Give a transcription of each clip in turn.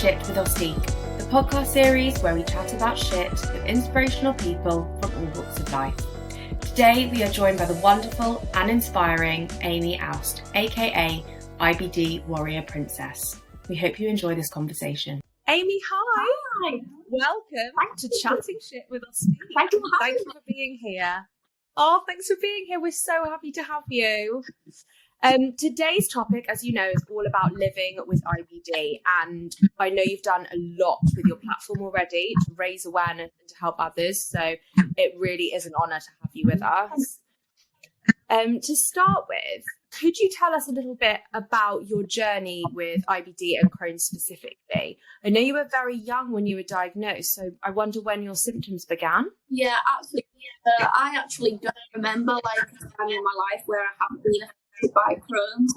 Shit with Ostique, the podcast series where we chat about shit with inspirational people from all walks of life. Today we are joined by the wonderful and inspiring Amy Owst, aka IBD Warrior Princess. We hope you enjoy this conversation. Amy, hi. Hi. Welcome to Chatting Shit with Ostique. Thank you for being here. Oh, thanks for being here. We're so happy to have you. Today's topic, as you know, is all about living with IBD, and I know you've done a lot with your platform already to raise awareness and to help others, so it really is an honour to have you with us. To start with, could you tell us a little bit about your journey with IBD and Crohn's specifically? I know you were very young when you were diagnosed, so I wonder when your symptoms began. Yeah, absolutely. I actually don't remember a time in my life where I haven't been affected by Crohn's.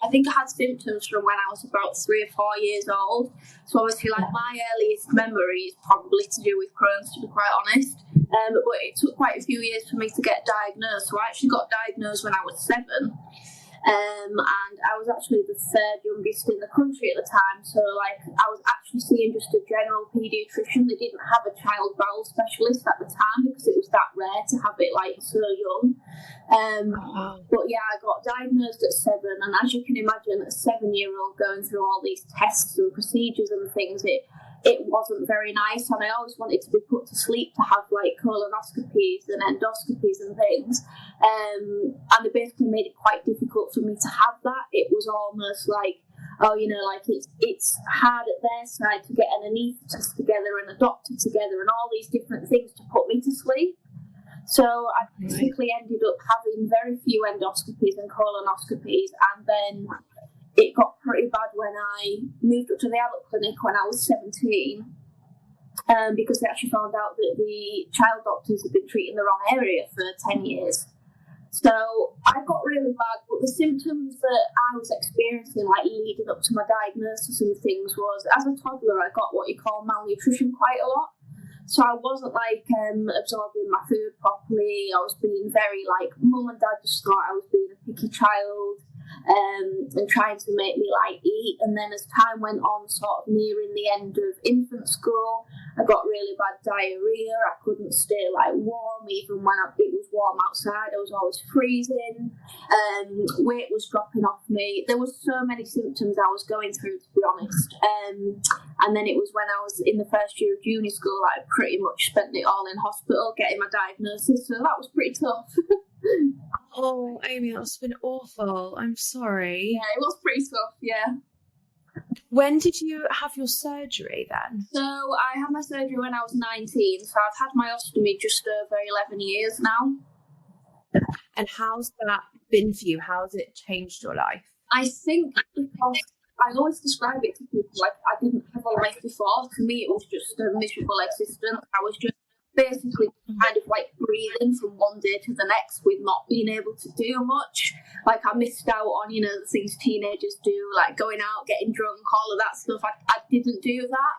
I think I had symptoms from when I was about 3 or 4 years old. So obviously, my earliest memory is probably to do with Crohn's, to be quite honest. But it took quite a few years for me to get diagnosed. So I actually got diagnosed when I was 7. And I was actually the 3rd youngest in the country at the time. So I was actually seeing just a general paediatrician. They didn't have a child bowel specialist at the time because it was that rare to have it so young. But yeah, I got diagnosed at 7, and as you can imagine, a 7-year-old going through all these tests and procedures and things, it wasn't very nice, and I always wanted to be put to sleep to have colonoscopies and endoscopies and things, and they basically made it quite difficult for me to have that. It was almost it's hard at their side to get an anaesthetist together and a doctor together and all these different things to put me to sleep. So I basically ended up having very few endoscopies and colonoscopies, and then it got pretty bad when I moved up to the adult clinic when I was 17, because they actually found out that the child doctors had been treating the wrong area for 10 years. So I got really bad, but the symptoms that I was experiencing leading up to my diagnosis and things was, as a toddler, I got what you call malnutrition quite a lot. So I wasn't absorbing my food properly. I was being very mum and dad just thought I was being a picky child, and trying to make me eat. And then as time went on, sort of nearing the end of infant school, I got really bad diarrhea. I couldn't stay warm even when it was warm outside. I was always freezing. Weight was dropping off me. There was so many symptoms I was going through, to be honest. And then it was when I was in the first year of uni school, I pretty much spent it all in hospital getting my diagnosis. So that was pretty tough. Oh, Amy, that's been awful. I'm sorry. Yeah, it was pretty tough, yeah. When did you have your surgery then? So I had my surgery when I was 19, so I've had my ostomy just over 11 years now. And how's that been for you? How's it changed your life? I think because I always describe it to people I didn't have a life before. To me, it was just a miserable existence. I was just basically kind of breathing from one day to the next with not being able to do much. I missed out on, the things teenagers do, going out, getting drunk, all of that stuff. I didn't do that.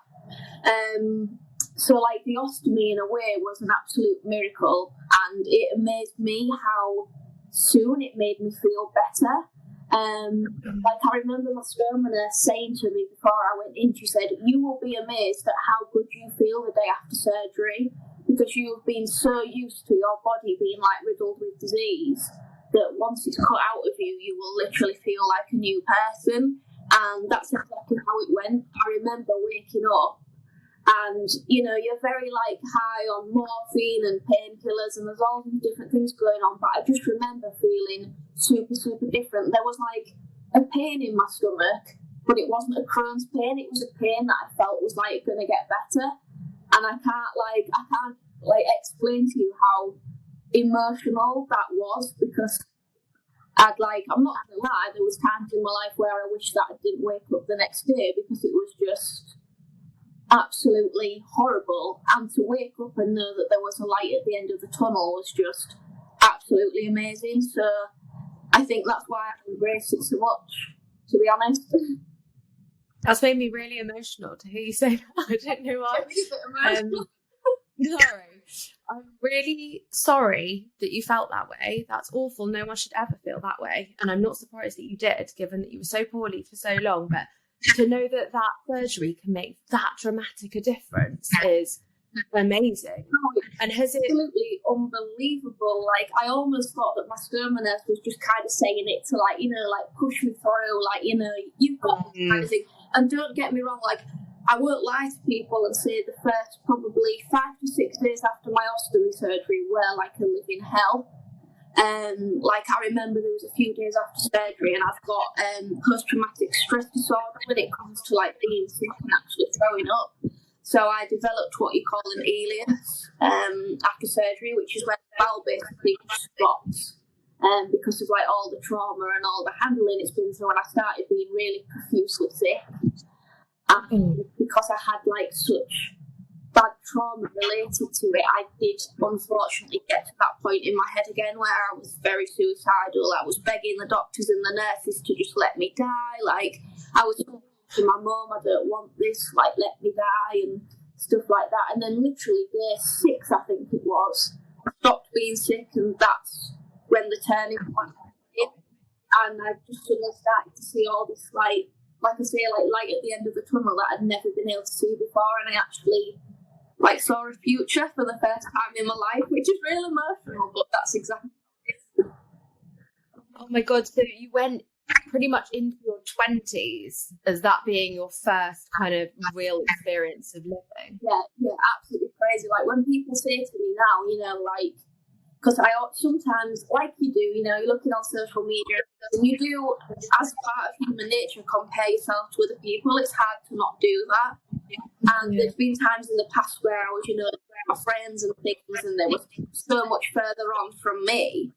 So the ostomy in a way was an absolute miracle, and it amazed me how soon it made me feel better. I remember my stoma nurse saying to me before I went in, she said, "You will be amazed at how good you feel the day after surgery, because you've been so used to your body being riddled with disease that once it's cut out of you, you will literally feel like a new person." And that's exactly how it went. I remember waking up and, you're very high on morphine and painkillers, and there's all these different things going on, but I just remember feeling super, super different. There was a pain in my stomach, but it wasn't a Crohn's pain. It was a pain that I felt was going to get better. And I can't explain to you how emotional that was, because I'm not gonna lie, there was times in my life where I wish that I didn't wake up the next day, because it was just absolutely horrible. And to wake up and know that there was a light at the end of the tunnel was just absolutely amazing. So I think that's why I embrace it so much, to be honest. That's made me really emotional to hear you say that. I don't know why. Sorry. I'm really sorry that you felt that way. That's awful. No one should ever feel that way. And I'm not surprised that you did, given that you were so poorly for so long. But to know that surgery can make that dramatic a difference is amazing. And has it absolutely unbelievable? Like, I almost thought that my stoma nurse was just kind of saying it to, like, you know, like push me through, like, you know, you've got this kind of thing. And don't get me wrong, like, I won't lie to people and say the first probably 5 to 6 days after my ostomy surgery were like a living hell. Like, I remember there was a few days after surgery, and I've got post-traumatic stress disorder when it comes to like being sick and actually throwing up. So I developed what you call an ileus after surgery, which is when the bowel basically stops because of like all the trauma and all the handling it's been through. And I started being really profusely sick, and because I had like such bad trauma related to it, I did unfortunately get to that point in my head again where I was very suicidal. I was begging the doctors and the nurses to just let me die. Like, I was to my mum, I don't want this, like, let me die and stuff like that. And then literally day 6, I think it was, I stopped being sick, and that's when the turning point hit. And I just suddenly started to see all this, like I say, like light at the end of the tunnel that I'd never been able to see before. And I actually like saw a future for the first time in my life, which is real emotional, but that's exactly it. Oh my God, so you went pretty much into your 20s as that being your first kind of real experience of living. Yeah, absolutely crazy. Like, when people say to me now, you know, like, because I sometimes, like you do, you know, you're looking on social media and you do, as part of human nature, compare yourself to other people. It's hard to not do that. And there's been times in the past where I was, you know, my friends and things, and they were so much further on from me.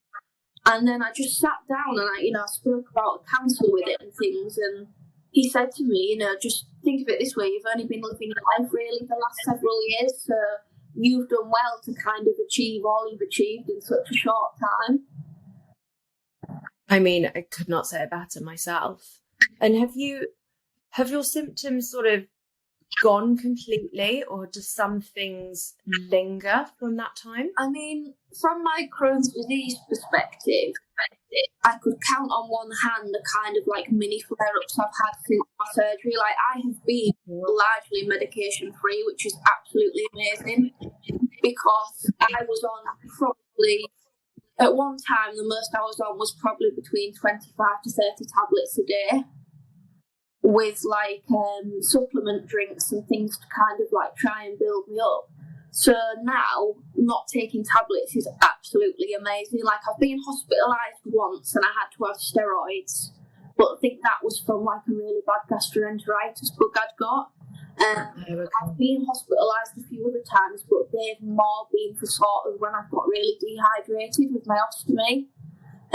And then I just sat down and I spoke about a counsellor with it and things, and he said to me, you know, just think of it this way, you've only been living your life really the last several years, so you've done well to kind of achieve all you've achieved in such a short time. I mean, I could not say it better myself. And have your symptoms sort of gone completely, or do some things linger from that time? I mean, from my Crohn's disease perspective, I could count on one hand the kind of like mini flare-ups I've had since my surgery. Like, I have been largely medication-free, which is absolutely amazing, because I was on probably, at one time, the most I was on was probably between 25 to 30 tablets a day, with like supplement drinks and things to kind of like try and build me up. So now, not taking tablets is absolutely amazing. Like, I've been hospitalised once and I had to have steroids, but I think that was from like a really bad gastroenteritis bug I'd got. I've been hospitalised a few other times, but they've more been for sort of when I've got really dehydrated with my ostomy.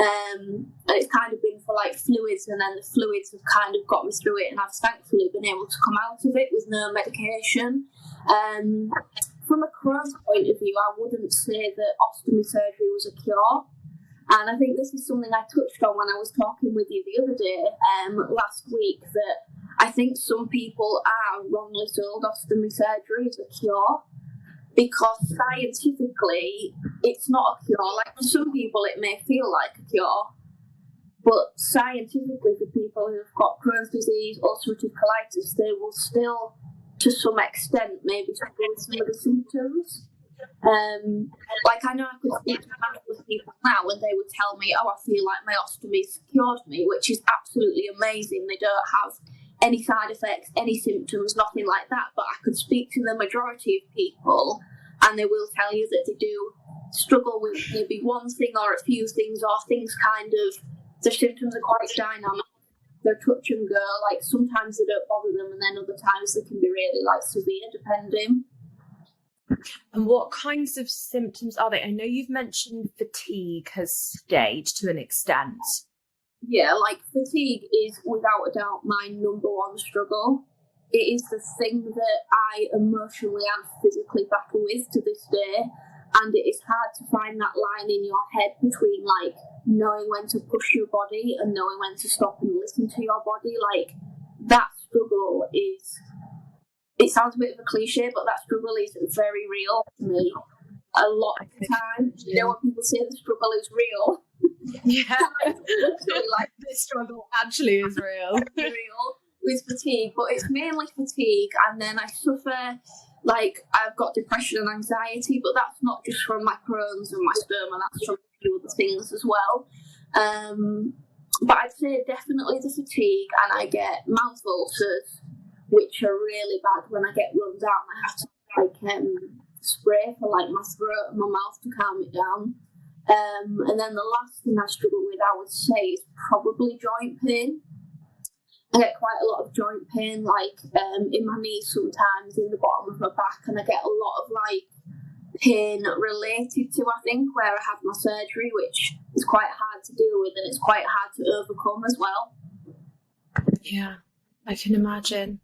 And it's kind of been for like fluids, and then the fluids have kind of got me through it, and I've thankfully been able to come out of it with no medication. From a Crohn's point of view, I wouldn't say that ostomy surgery was a cure. And I think this is something I touched on when I was talking with you the other day, last week, that I think some people are wrongly sold ostomy surgery as a cure, because scientifically it's not a cure. Like, for some people it may feel like a cure, but scientifically for people who've got Crohn's disease, ulcerative colitis, they will still, to some extent, maybe struggle with some of the symptoms. Like, I know I could speak to a handful of people now and they would tell me, oh, I feel like my ostomy's cured me, which is absolutely amazing. They don't have any side effects, any symptoms, nothing like that. But I could speak to the majority of people and they will tell you that they do struggle with maybe one thing or a few things, or things kind of, their symptoms are quite dynamic. They're touch and go. Like, sometimes they don't bother them, and then other times they can be really like severe, depending. And what kinds of symptoms are they? I know you've mentioned fatigue has stayed to an extent. Yeah, like, fatigue is without a doubt my number one struggle. It is the thing that I emotionally and physically battle with to this day, and it is hard to find that line in your head between like knowing when to push your body and knowing when to stop and listen to your body. Like, that struggle is, it sounds a bit of a cliche, but that struggle is very real to me a lot of the time. You know, when people say the struggle is real, yeah, like, this struggle actually is real. Real. with fatigue, but it's mainly fatigue, and then I suffer, like, I've got depression and anxiety, but that's not just from my Crohn's and my stoma, that's from a few other things as well. But I'd say definitely the fatigue, and I get mouth ulcers, which are really bad. When I get run down, I have to spray for like my throat and my mouth to calm it down. And then the last thing I struggle with, I would say, is probably joint pain. I get quite a lot of joint pain, like in my knees sometimes, in the bottom of my back, and I get a lot of like pain related to, I think, where I had my surgery, which is quite hard to deal with, and it's quite hard to overcome as well. Yeah, I can imagine.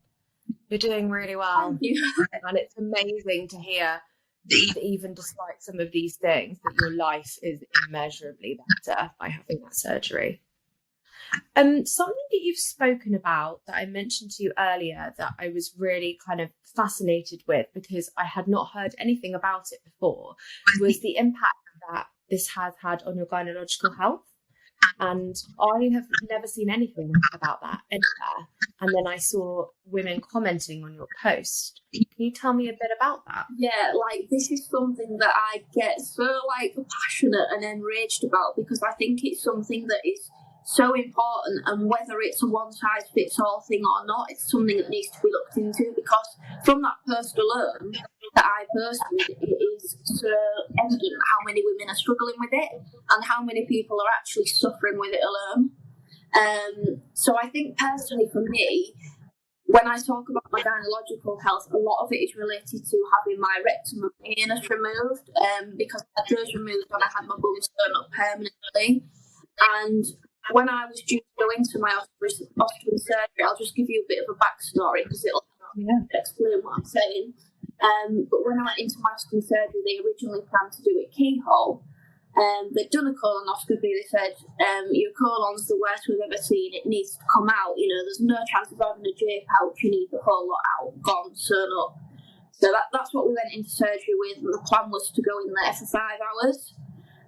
You're doing really well. Thank you. And it's amazing to hear that even despite some of these things, that your life is immeasurably better by having that surgery. Something that you've spoken about that I mentioned to you earlier that I was really kind of fascinated with, because I had not heard anything about it before, was the impact that this has had on your gynaecological health. And I have never seen anything about that anywhere. And then I saw women commenting on your post. Can you tell me a bit about that? Yeah, like, this is something that I get so like passionate and enraged about, because I think it's something that is so important, and whether it's a one-size-fits-all thing or not, it's something that needs to be looked into, because from that post alone that I posted, it is so evident how many women are struggling with it and how many people are actually suffering with it alone. So I think personally for me, when I talk about my gynaecological health, a lot of it is related to having my rectum and anus removed, because I had those removed when I had my bum sewn up permanently. And when I was due to go into my ostomy surgery, I'll just give you a bit of a backstory because it'll explain what I'm saying. But when I went into my ostomy surgery, they originally planned to do a keyhole. They'd done a colonoscopy. They said, your colon's the worst we've ever seen. It needs to come out. You know, there's no chance of having a J pouch. You need the whole lot out, gone, sewn up. So that's what we went into surgery with. And the plan was to go in there for 5 hours.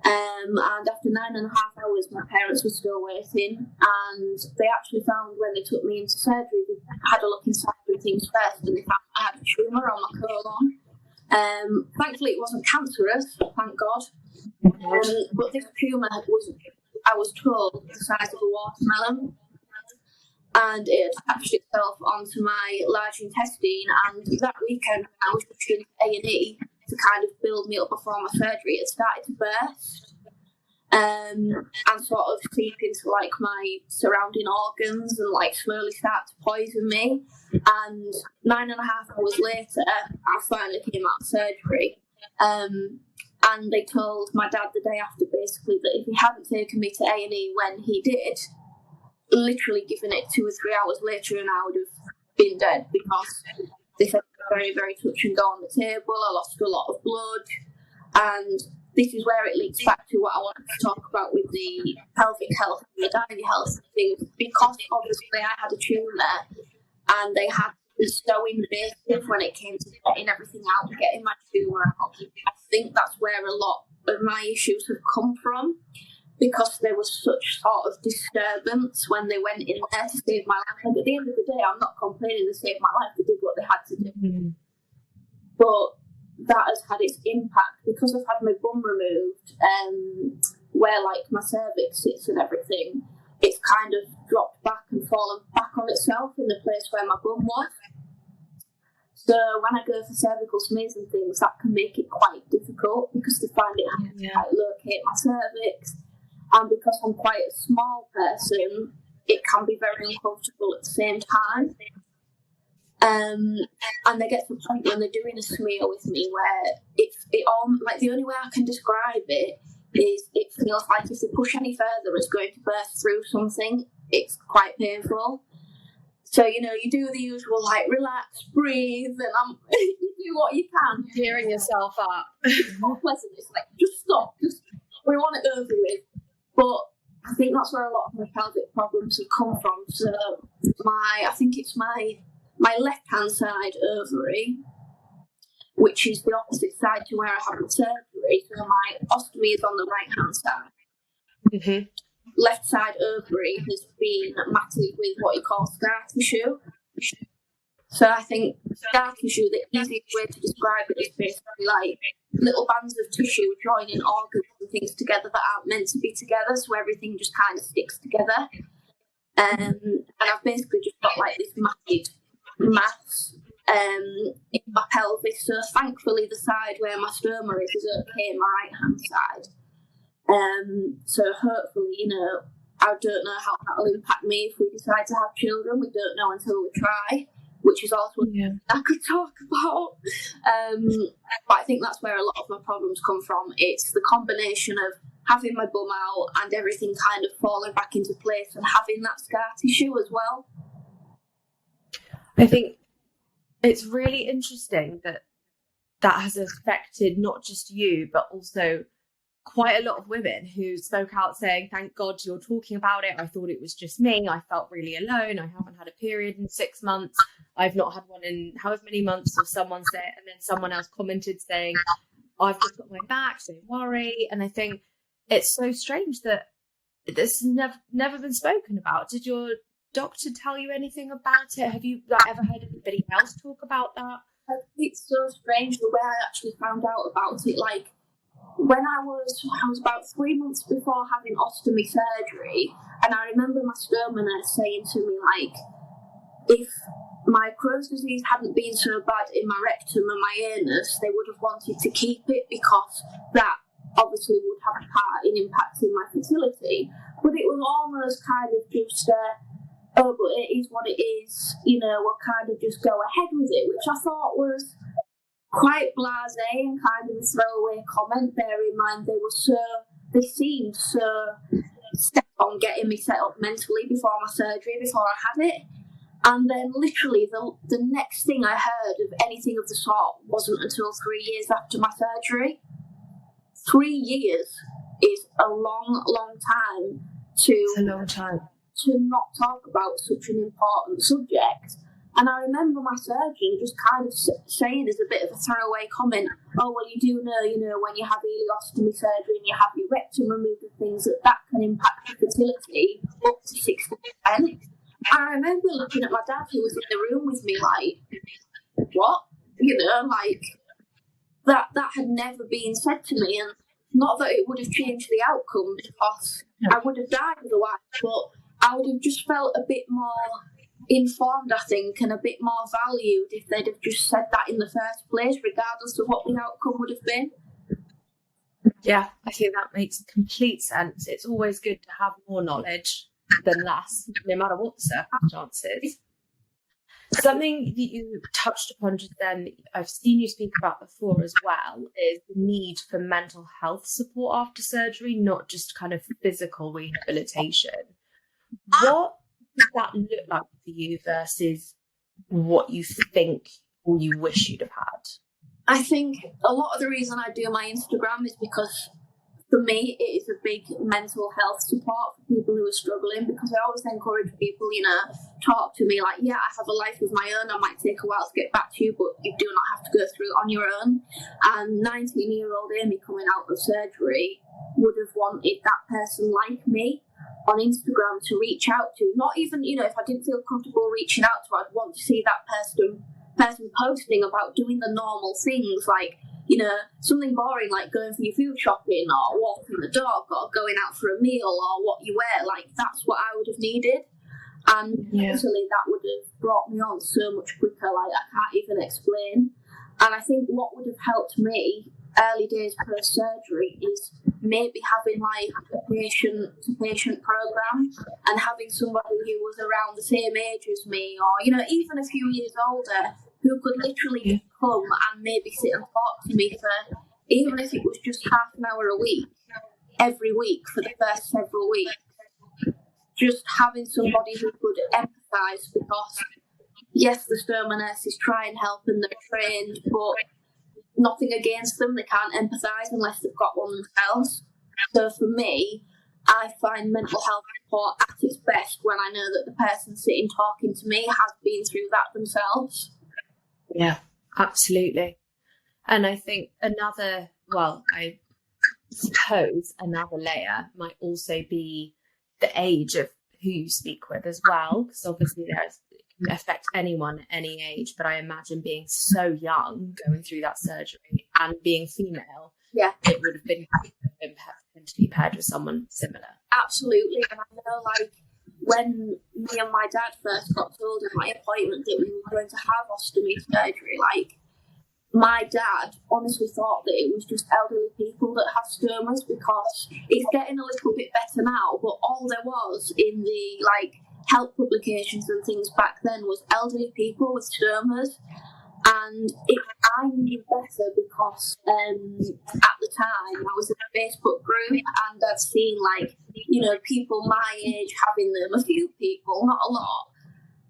And after 9.5 hours, my parents were still waiting, and they actually found, when they took me into surgery, they had a look inside and things first, and they found I had a tumour on my colon. Thankfully, it wasn't cancerous, thank God. But this tumour was, I was told, the size of a watermelon, and it attached itself onto my large intestine. And that weekend, I was just in A&E to kind of build me up before my surgery. It started to burst and sort of seep into like my surrounding organs and like slowly start to poison me. And 9.5 hours later, I finally came out of surgery. And they told my dad the day after, basically, that if he hadn't taken me to A&E when he did, literally given it 2 or 3 hours later, and I would have been dead, because they said very, very touch and go on the table. I lost a lot of blood, and this is where it links back to what I wanted to talk about with the pelvic health and the gynae health things, because obviously I had a tumour and they had to be so invasive when it came to getting everything out, getting my tumour out. I think that's where a lot of my issues have come from, because there was such sort of disturbance when they went in there to save my life. And at the end of the day, I'm not complaining they saved my life. They did what they had to do. Mm-hmm. But that has had its impact, because I've had my bum removed, where like my cervix sits and everything. It's kind of dropped back and fallen back on itself in the place where my bum was. So when I go for cervical smears and things, that can make it quite difficult, because they find it hard to like locate my cervix. And because I'm quite a small person, it can be very uncomfortable at the same time. And they get to the point when they're doing a smear with me where it all, like, the only way I can describe it is it feels like if they push any further, it's going to burst through something. It's quite painful. So, you know, you do the usual, like, relax, breathe, and you do what you can. Tearing yourself up. It's not pleasant. It's like, just stop. We want it over with. But I think that's where a lot of my pelvic problems have come from. So I think it's my left-hand side ovary, which is the opposite side to where I had the surgery. So my ostomy is on the right-hand side. Mm-hmm. left side ovary has been matted with what you call scar tissue. So I think scar tissue, the easiest way to describe it is basically like little bands of tissue joining organs and things together that aren't meant to be together, so everything just kind of sticks together. And I've basically just got like this matted mass in my pelvis. So thankfully the side where my stoma is okay, my right hand side. So hopefully, you know, I don't know how that will impact me if we decide to have children. We don't know until we try, which is also something I could talk about. But I think that's where a lot of my problems come from. It's the combination of having my bum out and everything kind of falling back into place and having that scar tissue as well. I think it's really interesting that has affected not just you, but also quite a lot of women who spoke out saying, thank God you're talking about it. I thought it was just me. I felt really alone. I haven't had a period in 6 months. I've not had one in however many months, or someone said, and then someone else commented saying, I've just got my back, don't worry. And I think it's so strange that this never been spoken about. Did your doctor tell you anything about it? Have you ever heard anybody else talk about that? It's so strange the way I actually found out about it. Like, when I was about 3 months before having ostomy surgery, and I remember my stoma nurse saying to me, like, if my Crohn's disease hadn't been so bad in my rectum and my anus, they would have wanted to keep it because that obviously would have a part in impacting my fertility. But it was almost kind of just, oh, but it is what it is, you know, we'll kind of just go ahead with it, which I thought was quite blasé and kind of a throwaway comment. Bear in mind they seemed so set on getting me set up mentally before my surgery, before I had it. And then literally the next thing I heard of anything of the sort wasn't until 3 years after my surgery. 3 years is a long, long time It's a long time to not talk about such an important subject. And I remember my surgeon just kind of saying as a bit of a throwaway comment, oh, well, you do know, you know, when you have ileostomy surgery and you have your rectum removed and things, that can impact your fertility up to 60%. And I remember looking at my dad, who was in the room with me, like, what? You know, like, that had never been said to me. And not that it would have changed the outcome, because I would have died otherwise, but I would have just felt a bit more informed, I think, and a bit more valued if they'd have just said that in the first place, regardless of what the outcome would have been. Yeah, I think that makes complete sense. It's always good to have more knowledge than less, no matter what the circumstances. Something that you touched upon just then, I've seen you speak about before as well, is the need for mental health support after surgery, not just kind of physical rehabilitation. What does that look like for you versus what you think or you wish you'd have had? I think a lot of the reason I do my Instagram is because for me it is a big mental health support for people who are struggling, because I always encourage people, you know, talk to me like, yeah, I have a life of my own, I might take a while to get back to you, but you do not have to go through it on your own. And 19-year-old Amy coming out of surgery would have wanted that person like me on Instagram to reach out to. Not even, you know, if I didn't feel comfortable reaching out to, I'd want to see that person posting about doing the normal things, like, you know, something boring like going for your food shopping or walking the dog or going out for a meal or what you wear. Like, that's what I would have needed. And easily that would have brought me on so much quicker, like I can't even explain. And I think what would have helped me early days post-surgery is maybe having like a patient-to-patient program and having somebody who was around the same age as me, or, you know, even a few years older, who could literally come and maybe sit and talk to me for, even if it was just half an hour a week, every week for the first several weeks. Just having somebody who could empathise, because yes, the stoma nurses try and help and they're trained, but nothing against them, they can't empathise unless they've got one themselves. So for me, I find mental health support at its best when I know that the person sitting talking to me has been through that themselves. Yeah, absolutely. And I think I suppose another layer might also be the age of who you speak with as well, because obviously it can affect anyone at any age, but I imagine being so young going through that surgery and being female, it would have been potentially paired with someone similar. Absolutely. And I know, like, when me and my dad first got told in my appointment that we were going to have ostomy surgery, like, my dad honestly thought that it was just elderly people that have stomas, because it's getting a little bit better now, but all there was in the, like, health publications and things back then was elderly people with stomas. And I knew better because at the time I was in a Facebook group and I'd seen, like, you know, people my age having them, a few people, not a lot,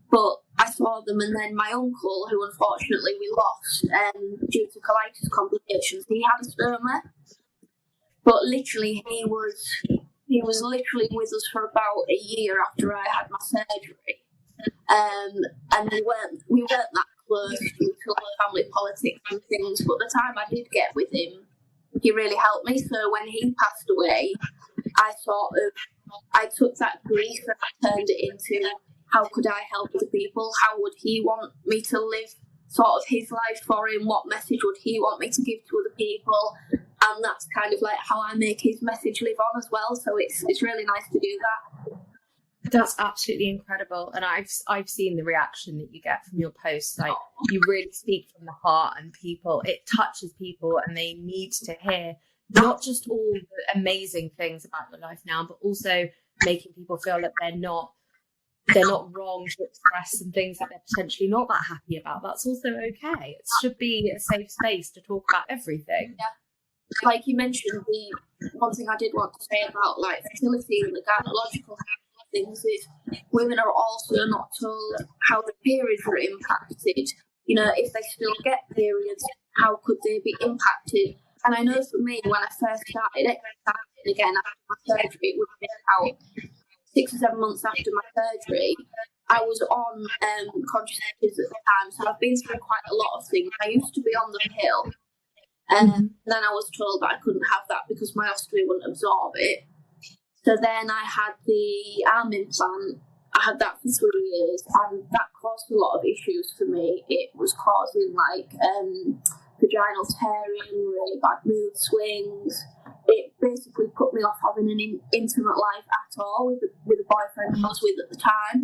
but I saw them. And then my uncle, who unfortunately we lost due to colitis complications, he had a stoma, but literally he was literally with us for about a year after I had my surgery, and we weren't that close due to, like, family politics and things. But the time I did get with him, he really helped me. So when he passed away, I took that grief and I turned it into, how could I help other people? How would he want me to live sort of his life for him? What message would he want me to give to other people? And that's kind of like how I make his message live on as well. So it's really nice to do that. That's absolutely incredible. And I've seen the reaction that you get from your posts. Like, you really speak from the heart, and it touches people, and they need to hear not just all the amazing things about your life now, but also making people feel that they're not wrong to express some things that they're potentially not that happy about. That's also okay. It should be a safe space to talk about everything. Yeah. Like you mentioned, the one thing I did want to say about, like, fertility and the gynaecological things is women are also not told how the periods are impacted. You know, if they still get periods, how could they be impacted? And I know for me, when I first started exercising again after my surgery, it would have been about 6 or 7 months after my surgery, I was on contraceptives at the time, so I've been through quite a lot of things. I used to be on the pill, and then I was told that I couldn't have that because my ostomy wouldn't absorb it. So then I had the arm implant. I had that for 3 years, and that caused a lot of issues for me. It was causing, like, vaginal tearing, really bad mood swings. It basically put me off having an intimate life at all with the boyfriend I was with at the time.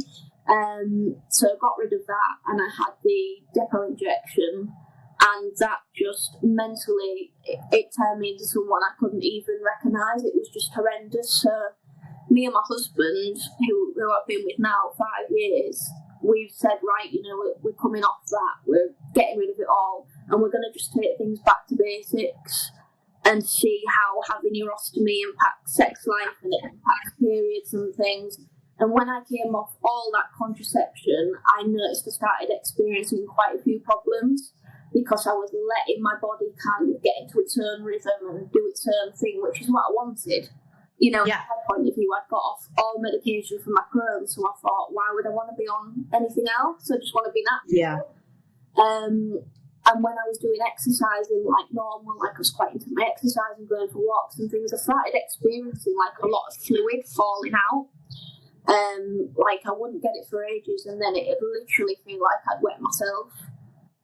So I got rid of that, and I had the depot injection, and that just mentally, it turned me into someone I couldn't even recognise. It was just horrendous. So me and my husband, who I've been with now 5 years, we've said, right, you know, we're coming off that, we're getting rid of it all, and we're going to just take things back to basics and see how having your ostomy impacts sex life and it impacts periods and things. And when I came off all that contraception, I noticed I started experiencing quite a few problems, because I was letting my body kind of get into its own rhythm and do its own thing, which is what I wanted. You know, Yeah. From my point of view, I'd got off all medication for my Crohn's, so I thought, why would I want to be on anything else? I just want to be natural. Yeah. And when I was doing exercising like normal, like I was quite into my exercise and going for walks and things, I started experiencing, like, a lot of fluid falling out. Like, I wouldn't get it for ages, and then it'd literally feel like I'd wet myself.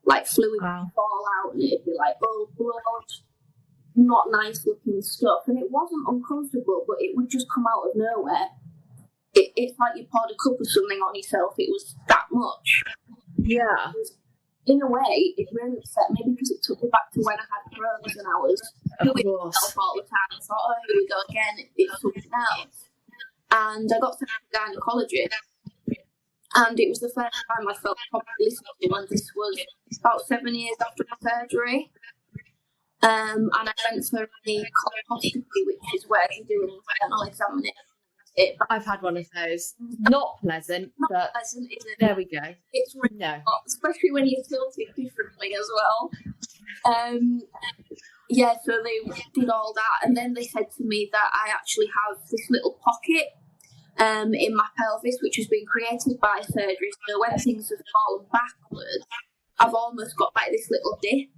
Like, fluid would fall out, and it'd be like, oh, blood, not nice looking stuff. And it wasn't uncomfortable, but it would just come out of nowhere. It's like you poured a cup of something on yourself. It was that much. Yeah. In a way, it really upset me, because it took me back to when I had Crohn's and I was doing myself all the time. I thought, oh, here we go again, it's something else. And I got to a gynaecologist, and it was the first time I felt properly listened to, and this was about 7 years after my surgery. And I went for the colposcopy, which is where they do an internal examination. I've had one of those. Not pleasant, but pleasant, is it? There we go. It's really not, especially when you're tilted differently as well. Yeah, so they did all that, and then they said to me that I actually have this little pocket in my pelvis, which has been created by surgery. So when things have fallen backwards, I've almost got like this little dip.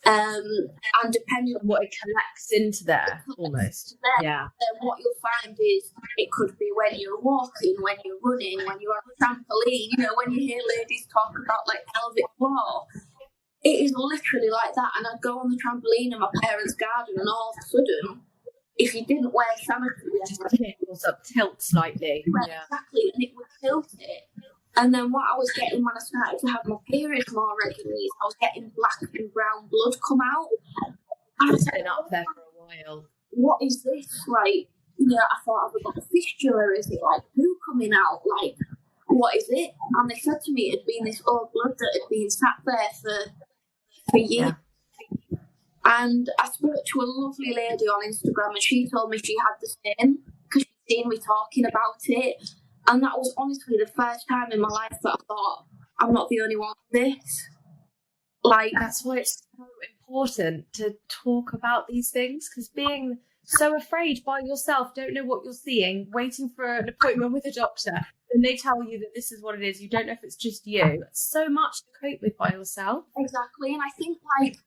And depending on what it collects into there, almost. Yeah. Then what you'll find is it could be when you're walking, when you're running, when you're on a trampoline. You know, when you hear ladies talk about like pelvic floor, it is literally like that. And I'd go on the trampoline in my parents' garden, and all of a sudden, if you didn't wear sanitary, it was up tilt slightly. Yeah, exactly, and it would tilt it. And then what I was getting when I started to have my periods more regularly is I was getting black and brown blood come out. And It's been up there for a while. What is this? Like, you know, I thought, have I got a fistula? Is it like poo coming out? Like, what is it? And they said to me it had been this old blood that had been sat there for years. Yeah. And I spoke to a lovely lady on Instagram, and she told me she had the same because she'd seen me talking about it. And that was honestly the first time in my life that I thought, I'm not the only one with this. Like, that's why it's so important to talk about these things, because being so afraid by yourself, don't know what you're seeing, waiting for an appointment with a doctor, and they tell you that this is what it is, you don't know if it's just you. It's so much to cope with by yourself. Exactly. And I think, like,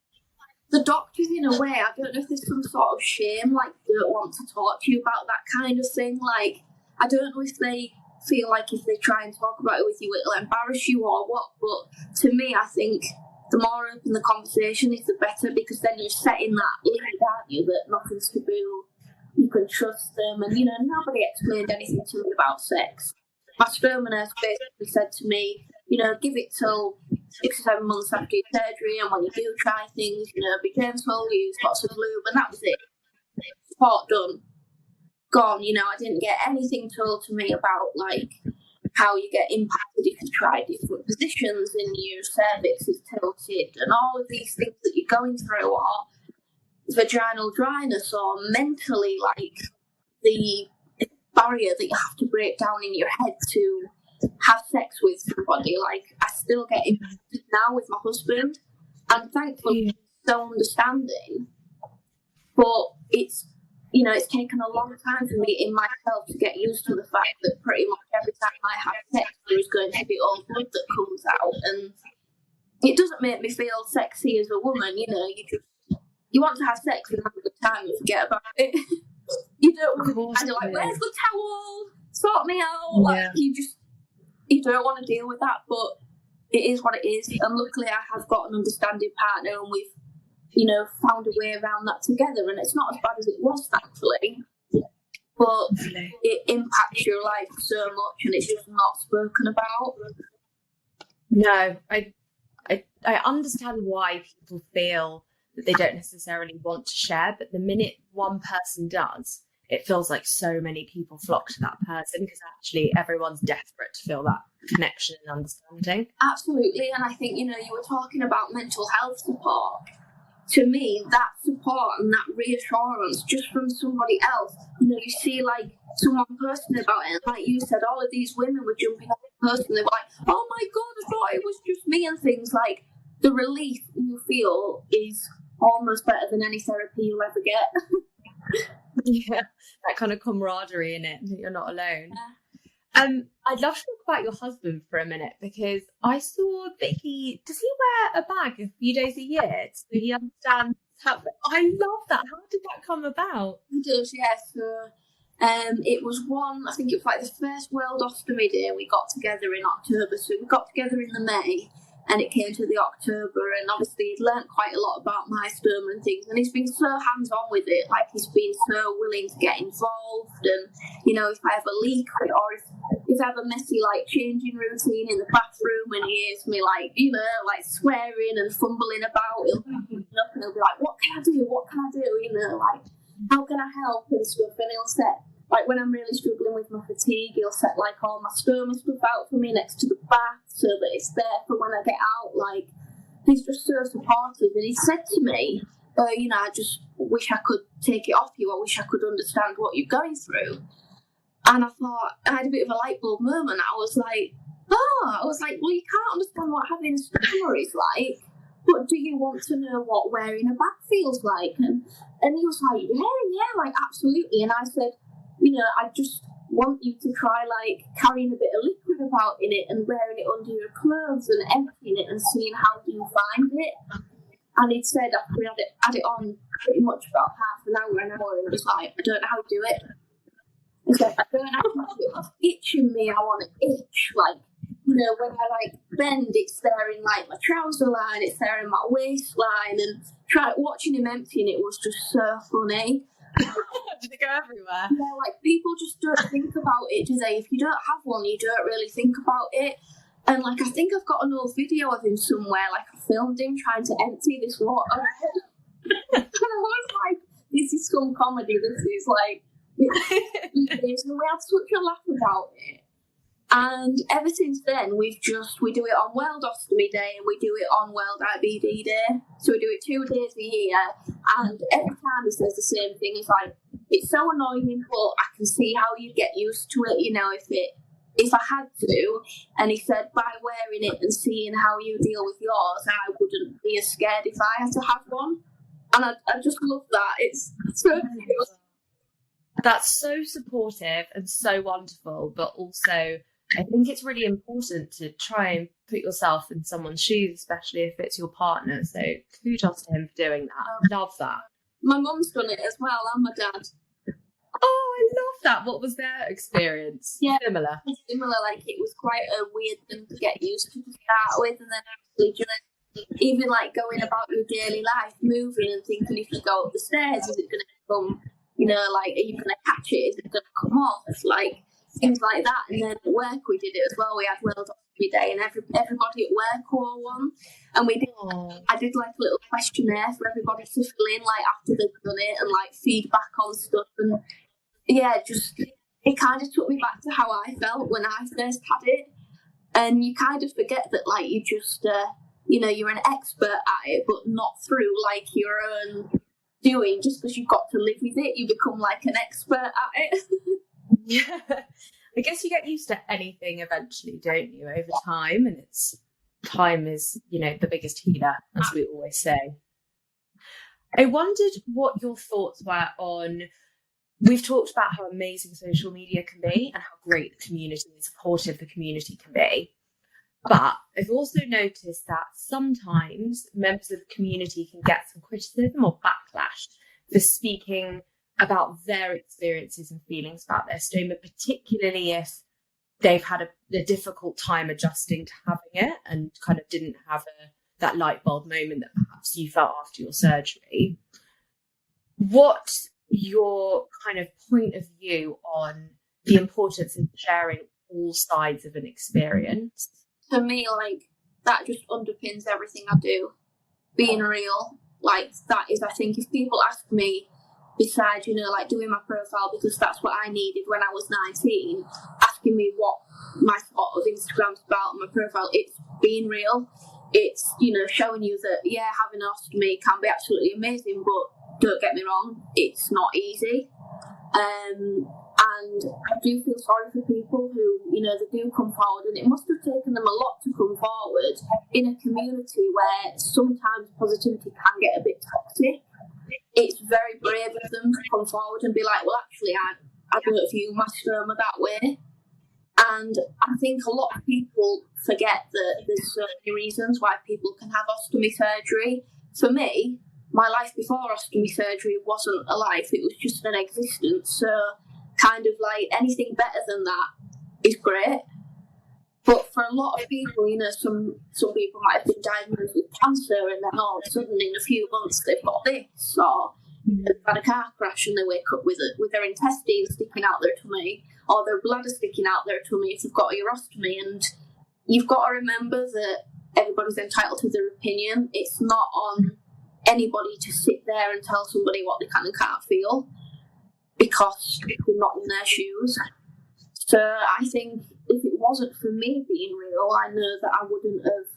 the doctors, in a way, I don't know if there's some sort of shame, like, don't want to talk to you about that kind of thing. Like, I don't know if they feel like if they try and talk about it with you, it'll embarrass you or what. But to me, I think the more open the conversation is, the better, because then you're setting that lead, aren't you, that nothing's taboo, you can trust them. And, you know, nobody explained anything to me about sex. My stoma nurse basically said to me, you know, give it till 6 or 7 months after your surgery, and when you do try things, you know, be gentle, use lots of lube, and that was it. Part done. Gone. You know, I didn't get anything told to me about, like, how you get impacted if you try different positions and your cervix is tilted, and all of these things that you're going through, or vaginal dryness, or mentally, like, the barrier that you have to break down in your head to have sex with somebody. Like, I still get impacted now with my husband, and thankfully he's so understanding, but it's, you know, it's taken a long time for me in myself to get used to the fact that pretty much every time I have sex, there is going to be old blood that comes out, and it doesn't make me feel sexy as a woman. You know, you want to have sex and have a good time and forget about it. You don't want to kind of like, where's the towel? Sort me out. Like, you don't want to deal with that, but it is what it is. And luckily, I have got an understanding partner, and we've, you know, found a way around that together, and it's not as bad as it was, thankfully, but it impacts your life so much, and it's just not spoken about. No, I understand why people feel that they don't necessarily want to share, but the minute one person does, it feels like so many people flock to that person, because actually everyone's desperate to feel that connection and understanding. Absolutely. And I think, you know, you were talking about mental health support. To me, that support and that reassurance just from somebody else, you know, you see, like, someone posting about it, like you said, all of these women were jumping on the post and they were like, oh my God, I thought it was just me, and things. Like, the relief you feel is almost better than any therapy you'll ever get. Yeah, that kind of camaraderie in it, that you're not alone. Yeah. I'd love to talk about your husband for a minute, because I saw that does he wear a bag a few days a year so he understands how. I love that. How did that come about? He does, yes. It was I think it was like the first World Ostomy Day we got together in October. So we got together in the May, and it came to the October, and obviously he'd learnt quite a lot about my stoma and things, and he's been so hands-on with it. Like, he's been so willing to get involved, and, you know, if I have a leak, or if I have a messy, like, changing routine in the bathroom and he hears me, like, you know, like, swearing and fumbling about, he'll pick me up and he'll be like, what can I do, you know, like, how can I help and stuff, and he'll set, like, when I'm really struggling with my fatigue, he'll set, like, all my stoma stuff out for me next to the bath so that it's there for when I get out. Like, he's just so supportive. And he said to me, you know, I just wish I could take it off you. I wish I could understand what you're going through. And I thought, I had a bit of a light bulb moment. I was like, well, you can't understand what having a stoma is like, but do you want to know what wearing a bag feels like? And he was like, yeah, like, absolutely. And I said, you know, I just want you to try, like, carrying a bit of liquid about in it and wearing it under your clothes and emptying it and seeing how you find it. And he'd said after we had it on pretty much about half an hour, and he was like, I don't know how to do it. He's like, I don't know how to do it. It's itching me. I want to itch. Like, you know, when I like bend, it's there in like my trouser line, it's there in my waistline, and watching him emptying it was just so funny. Did it go everywhere? Yeah, like people just don't think about it, do they? If you don't have one, you don't really think about it. And like I think I've got an old video of him somewhere, like I filmed him trying to empty this water. And I was like, this is some comedy, this is like, and we had such a laugh about it. And ever since then, we do it on World Ostomy Day and we do it on World IBD Day. So we do it 2 days a year. And every time he says the same thing, it's like, it's so annoying, but I can see how you get used to it, you know, if I had to. And he said, by wearing it and seeing how you deal with yours, I wouldn't be as scared if I had to have one. And I just love that. It's so cute. That's so supportive and so wonderful, but also I think it's really important to try and put yourself in someone's shoes, especially if it's your partner. So kudos to him for doing that. Love that. My mum's done it as well, and my dad. Oh, I love that. What was their experience? Yeah, Similar. Like it was quite a weird thing to get used to start with, and then actually just even like going about your daily life, moving and thinking, if you go up the stairs, is it going to come, you know, like, are you going to catch it? Is it going to come off? Like, things like that. And then at work we did it as well. We had World Ostomy Day, and everybody at work wore one. And I did like a little questionnaire for everybody to fill in, like after they'd done it, and like feedback on stuff. And yeah, just it kind of took me back to how I felt when I first had it. And you kind of forget that, like, you just you know, you're an expert at it, but not through like your own doing. Just because you've got to live with it, you become like an expert at it. Yeah, I guess you get used to anything eventually, don't you, over time? And time is, you know, the biggest healer, as we always say. I wondered what your thoughts were on, we've talked about how amazing social media can be and how great the community and supportive the community can be. But I've also noticed that sometimes members of the community can get some criticism or backlash for speaking about their experiences and feelings about their stoma, particularly if they've had a difficult time adjusting to having it and kind of didn't have that light bulb moment that perhaps you felt after your surgery. What's your kind of point of view on the importance of sharing all sides of an experience? For me, like, that just underpins everything I do. Being real, like, that is, I think, if people ask me, besides, you know, like doing my profile because that's what I needed when I was 19, asking me what my sort of Instagram's about and my profile, it's being real. It's, you know, showing you that, yeah, having an ostomy can be absolutely amazing, but don't get me wrong, it's not easy. And I do feel sorry for people who, you know, they do come forward, and it must have taken them a lot to come forward in a community where sometimes positivity can get a bit toxic. It's very brave of them to come forward and be like, well, actually, I don't view my stoma that way. And I think a lot of people forget that there's so many reasons why people can have ostomy surgery. For me, my life before ostomy surgery wasn't a life, it was just an existence. So kind of like anything better than that is great. But for a lot of people, you know, some people might have been diagnosed with cancer and then all of a sudden in a few months they've got this, or they've had a car crash and they wake up with their intestines sticking out their tummy, or their bladder sticking out their tummy if they've got a urostomy. And you've got to remember that everybody's entitled to their opinion. It's not on anybody to sit there and tell somebody what they can and can't feel because they're not in their shoes. So I think if it wasn't for me being real, I know that I wouldn't have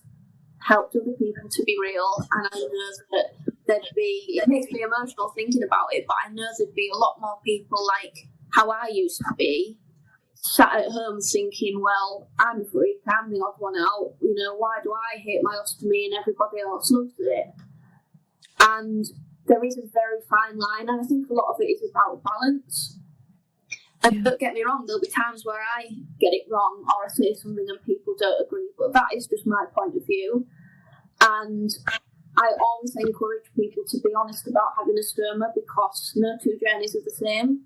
helped other people to be real. And I know that it makes me emotional thinking about it, but I know there'd be a lot more people like how I used to be, sat at home thinking, well, I'm a freak, I'm the odd one out, you know, why do I hate my ostomy and everybody else loves it? And there is a very fine line, and I think a lot of it is about balance. And don't get me wrong, there'll be times where I get it wrong or I say something and people don't agree, but that is just my point of view. And I always encourage people to be honest about having a stoma because no two journeys are the same.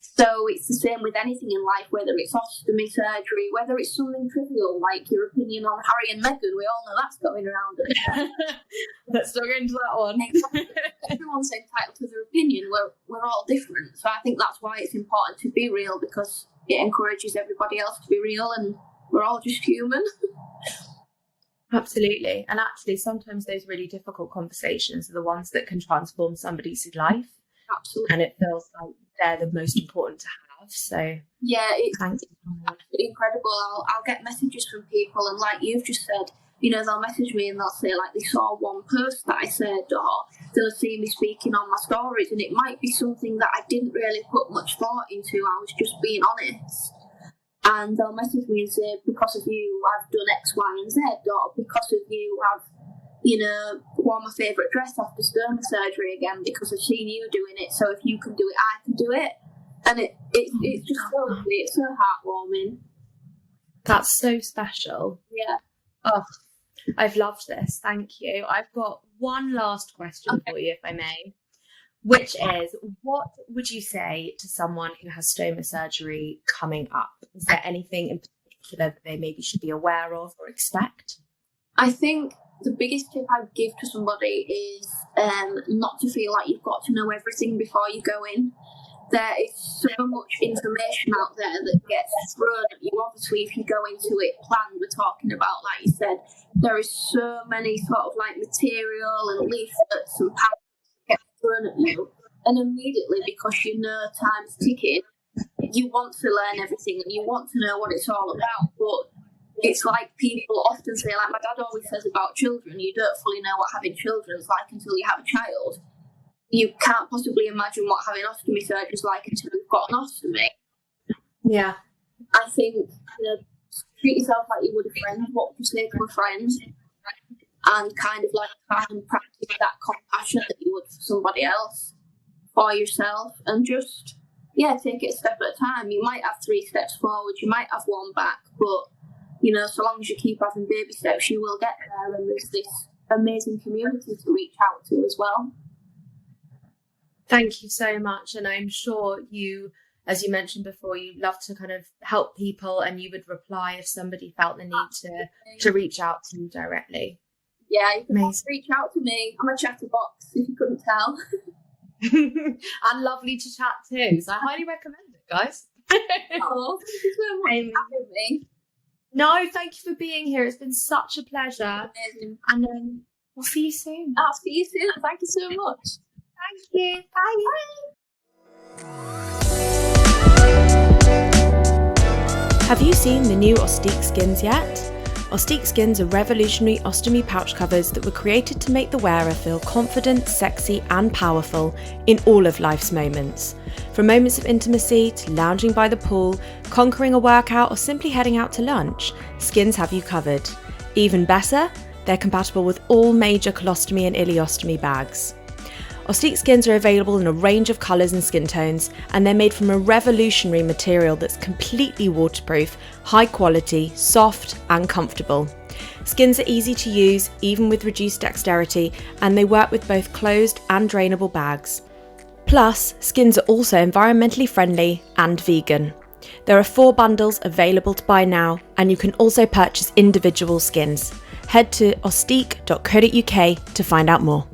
So it's the same with anything in life, whether it's ostomy surgery, whether it's something trivial like your opinion on Harry and Meghan. We all know that's going around. Let's not go into that one. Exactly. Everyone's entitled to their opinion. We're all different. So I think that's why it's important to be real, because it encourages everybody else to be real, and we're all just human. Absolutely. And actually, sometimes those really difficult conversations are the ones that can transform somebody's life. Absolutely. And it feels like they're the most important to have. So yeah, it's thank you. incredible. I'll get messages from people, and like you've just said, you know, they'll message me and they'll say like they saw one post that I said, or they'll see me speaking on my stories, and it might be something that I didn't really put much thought into. I was just being honest. And they'll message me and say, because of you, I've done X, Y, and Z, or because of you, I've, you know, worn my favourite dress after stoma surgery again because I've seen you doing it. So if you can do it, I can do it. And it's just so lovely. It's so heartwarming. That's so special. Yeah. Oh, I've loved this. Thank you. I've got one last question for you, if I may, which is, what would you say to someone who has stoma surgery coming up? Is there anything in particular that they maybe should be aware of or expect? I think the biggest tip I'd give to somebody is not to feel like you've got to know everything before you go in. There is so much information out there that gets thrown at you. Obviously, if you go into it planned, we're talking about, like you said, there is so many sort of like material and leaflets and pamphlets that get thrown at you. And immediately, because you know time's ticking, you want to learn everything and you want to know what it's all about. But it's like people often say, like my dad always says about children, you don't fully know what having children's like until you have a child. You can't possibly imagine what having ostomy surgery is like until you've got an ostomy. Yeah. I think, you know, treat yourself like you would a friend. What would you say to a friend? And kind of like try and practice that compassion that you would for somebody else, for yourself, and just, yeah, take it a step at a time. You might have 3 steps forward, you might have 1 back, but, you know, so long as you keep having baby steps, you will get there, and there's this amazing community to reach out to as well. Thank you so much. And I'm sure you, as you mentioned before, you love to kind of help people, and you would reply if somebody felt the need to reach out to you directly. Yeah, you can reach out to me. I'm a chatterbox, if you couldn't tell. And lovely to chat too. So I highly recommend it, guys. Oh, thank you so much for having me. No, thank you for being here. It's been such a pleasure. Amazing. And we'll see you soon. I'll see you soon. Thank you so much. Thank you. Bye. Have you seen the new Ostique skins yet? Ostique skins are revolutionary ostomy pouch covers that were created to make the wearer feel confident, sexy and powerful in all of life's moments. From moments of intimacy to lounging by the pool, conquering a workout or simply heading out to lunch, skins have you covered. Even better, they're compatible with all major colostomy and ileostomy bags. Ostique skins are available in a range of colours and skin tones, and they're made from a revolutionary material that's completely waterproof, high quality, soft and comfortable. Skins are easy to use, even with reduced dexterity, and they work with both closed and drainable bags. Plus, skins are also environmentally friendly and vegan. There are 4 bundles available to buy now, and you can also purchase individual skins. Head to ostique.co.uk to find out more.